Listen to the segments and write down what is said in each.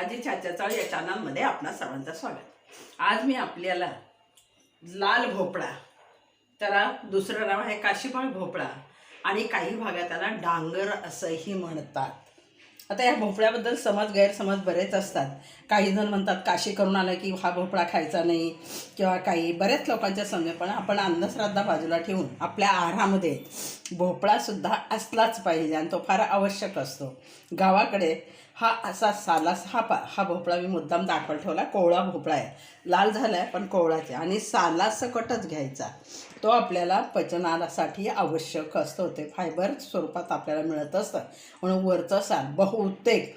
आजी चाचा या चॅनलमध्ये आपणा सर्वांचं स्वागत। आज मी आपल्याला लाल भोपळा, त्याला दुसरं नाव आहे काशीफळ भोपळा आणि काही भागात त्याला डांगर असंही म्हणतात। आता या भोपळ्याबद्दल गैरसमज बरेच असतात। काही जण म्हणतात काशी करून आलं की हा भोपळा खायचा नाही किंवा काही बऱ्याच लोकांच्या समज, पण आपण अंधश्रद्धा बाजूला ठेवून आपल्या आहारामध्ये भोपळा सुद्धा असलाच पाहिजे आणि तो फार आवश्यक असतो। गावाकडे हा असा सालास हा भोपळा मी मुद्दाम दाखवला ठेवला। कोवळा भोपळा आहे, लाल झाला आहे पण कोवळाच आहे आणि सालासकटच घ्यायचा। तो आपल्याला पचनासाठी आवश्यक असतो, ते फायबर स्वरूपात आपल्याला मिळत असतं। म्हणून वरचं साल बहुतेक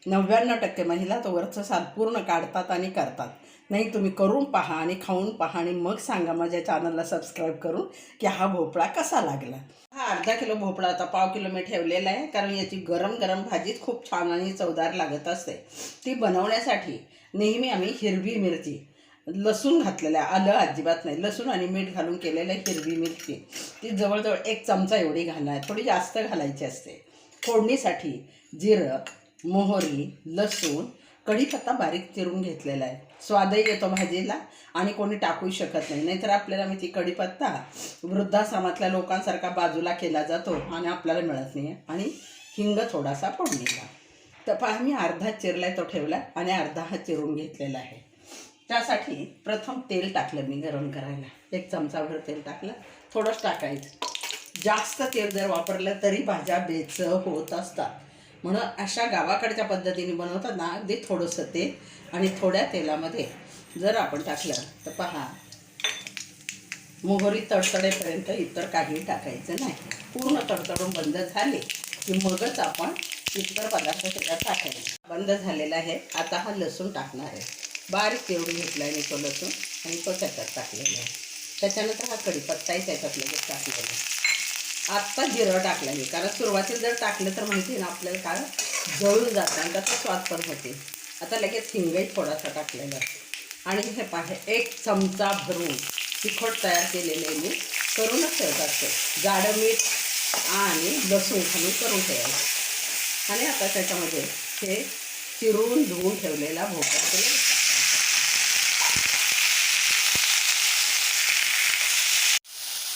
99% महिला तो वरचं साल पूर्ण काढतात आणि करतात। नाही, तुम्ही करून पहा आणि खाऊन पहा आणि मग सांगा माझ्या चॅनलला सबस्क्राईब करून की हा भोपळा कसा लागला। हा अर्धा किलो भोपळा आता पाव किलो मी ठेवलेला आहे, कारण याची गरम गरम भाजीच खूप छान आणि चवदार लागत असते। ती बनवण्यासाठी नेहमी आम्ही हिरवी मिरची, लसूण घातलेलं आहे, आलं अजिबात नाही, लसूण आणि मीठ घालून केलेलं हिरवी मिरची ती जवळजवळ 1 चमचा एवढी घालणार, थोडी जास्त घालायची असते। फोडणीसाठी जिरं, मोहरी, लसूण, कढीपत्ता बारीक चिरून घेतलेला आहे। स्वादही येतो भाजीला आणि कोणी टाकू शकत नाही, नाहीतर आपल्याला मी ती कढीपत्ता वृद्धाश्रमातल्या लोकांसारखा बाजूला केला जातो आणि आपल्याला मिळत नाही। आणि हिंग थोडासा फोडणीला। तर पहा, मी अर्धा चिरला तो ठेवला आणि अर्धा हा चिरून घेतलेला आहे। त्यासाठी प्रथम तेल टाकलं मी गरम करायला, 1 चमचाभर तेल टाकलं, थोडंच टाकायचं। जास्त तेल जर वापरलं तरी भाज्या बेचव होत असतात, म्हणून अशा गावाकडच्या पद्धतीने बनवतात ना, अगदी थोडंसं तेल आणि थोड्या तेलामध्ये जर आपण टाकलं तर पहा, मोहरी तडतडेपर्यंत इतर काही टाकायचं नाही। पूर्ण तडतडून बंद झाले की मगच आपण इतर पदार्थ त्याच्यात टाकायचे। बंद झालेला आहे। आता हा लसूण टाकणार आहे, बारीक चिरून घेतला आहे मी तो लसूण आणि तो त्याच्यात टाकलेला आहे। त्याच्यानंतर हा कढीपत्ताही त्याच्यात लगेच टाकलेला आहे। आत्ता जिरं टाकलं आहे, कारण सुरुवातीला जर टाकलं तर माहिती ना आपल्याला काय जळून जातं आणि त्याचा स्वाद पण होते। आता लगेच हिंगही थोडासा टाकलेला आहे आणि हे पाहे 1 चमचा भरून तिखट तयार केलेले मी करूनच ठेवतात, ते जाडं मीठ आणि लसूण घालून करून ठेवायचं। आणि आता त्याच्यामध्ये हे चिरून धुवून ठेवलेला भोपळा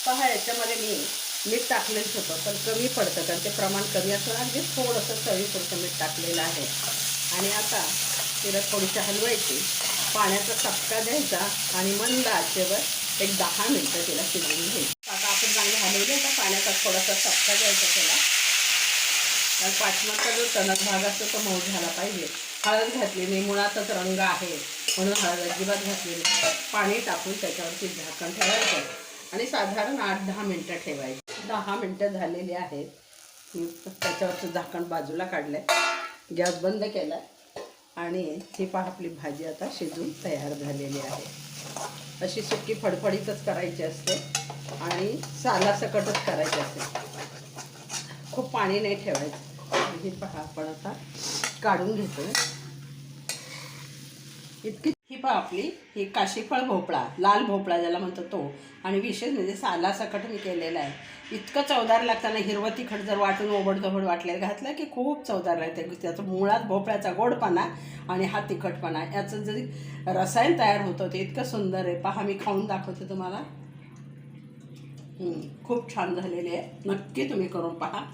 पहा, याच्यामध्ये मी मीठ टाकलेच होतं पण कमी पडतं, कारण ते प्रमाण कमी असतं, अगदी थोडंसं चवीपुरतं मीठ टाकलेलं आहे। आणि आता तिला थोडीशी हलवायची, पाण्याचा चपका द्यायचा आणि मंद आचेवर 10 मिनटं तिला शिजवून घ्यायची। आता आपण चांगले हलवले तर पाण्याचा थोडासा चपका द्यायचा त्याला, कारण पाठीमागचा जो टणक भाग असतो तो मऊ झाला पाहिजे। हळद घातली नाही, मुळातच रंग आहे म्हणून हळद अजिबात घातली नाही। पाणी टाकून त्याच्यावरती झाकण ठेवायचं आणि साधारण 8-10 मिनटं ठेवायची। 10 मिनटं झालेली आहेत, त्याच्यावरचं झाकण बाजूला काढलं, गॅस बंद केला आणि ही पहा आपली भाजी आता शिजून तयार झालेली आहे। अशी सुकी फडफडीतच करायची असते आणि सालासकटच करायची असते, खूप पाणी नाही ठेवायचं। ही पहा आपण आता काढून घेतो। इतकी ही पहा आपली ही काशीफळ भोपळा, लाल भोपळा ज्याला म्हणतो तो, आणि विशेष म्हणजे सालासकट मी केलेला आहे। इतकं चवदार लागतं ना, हिरवं तिखट जर वाटून ओबडधोबड वाटलेलं घातलं की खूप चवदार लागते। त्याचं मुळात भोपळ्याचा गोडपणा आणि हा तिखटपणा याचं जरी रसायन तयार होतं ते इतकं सुंदर आहे। पहा, मी खाऊन दाखवते तुम्हाला। खूप छान झालेली आहे, नक्की तुम्ही करून पहा।